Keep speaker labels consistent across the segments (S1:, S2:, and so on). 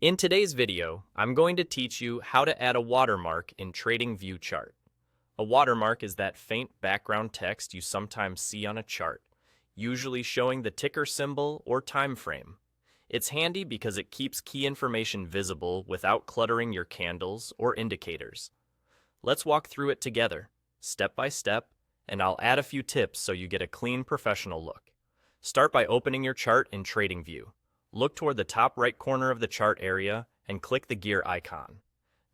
S1: In today's video, I'm going to teach you how to add a watermark in TradingView chart. A watermark is that faint background text you sometimes see on a chart, usually showing the ticker symbol or time frame. It's handy because it keeps key information visible without cluttering your candles or indicators. Let's walk through it together, step by step, and I'll add a few tips so you get a clean, professional look. Start by opening your chart in TradingView. Look toward the top right corner of the chart area and click the gear icon.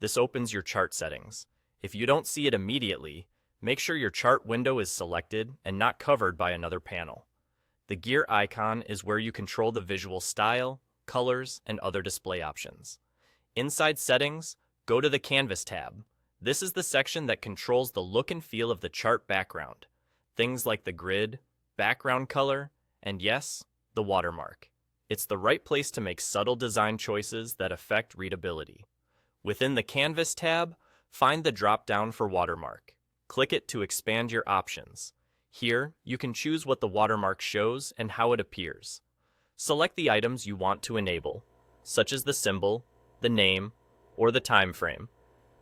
S1: This opens your chart settings. If you don't see it immediately, make sure your chart window is selected and not covered by another panel. The gear icon is where you control the visual style, colors, and other display options. Inside Settings, go to the Canvas tab. This is the section that controls the look and feel of the chart background. Things like the grid, background color, and yes, the watermark. It's the right place to make subtle design choices that affect readability. Within the Canvas tab, find the drop-down for Watermark. Click it to expand your options. Here, you can choose what the watermark shows and how it appears. Select the items you want to enable, such as the symbol, the name, or the time frame,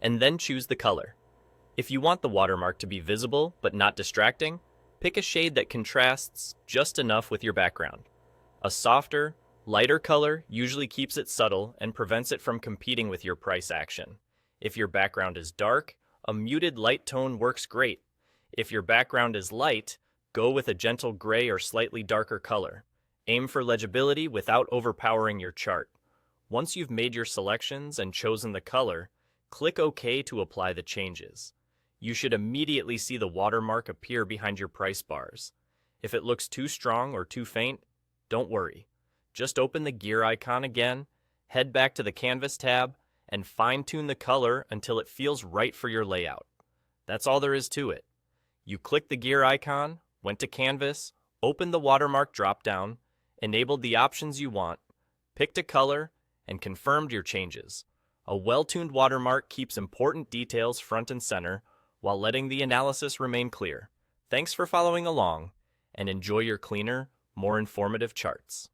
S1: and then choose the color. If you want the watermark to be visible but not distracting, pick a shade that contrasts just enough with your background. A softer, lighter color usually keeps it subtle and prevents it from competing with your price action. If your background is dark, a muted light tone works great. If your background is light, go with a gentle gray or slightly darker color. Aim for legibility without overpowering your chart. Once you've made your selections and chosen the color, click OK to apply the changes. You should immediately see the watermark appear behind your price bars. If it looks too strong or too faint, don't worry. Just open the gear icon again, head back to the Canvas tab, and fine-tune the color until it feels right for your layout. That's all there is to it. You click the gear icon, went to Canvas, opened the watermark drop-down, enabled the options you want, picked a color, and confirmed your changes. A well-tuned watermark keeps important details front and center while letting the analysis remain clear. Thanks for following along, and enjoy your cleaner, more informative charts.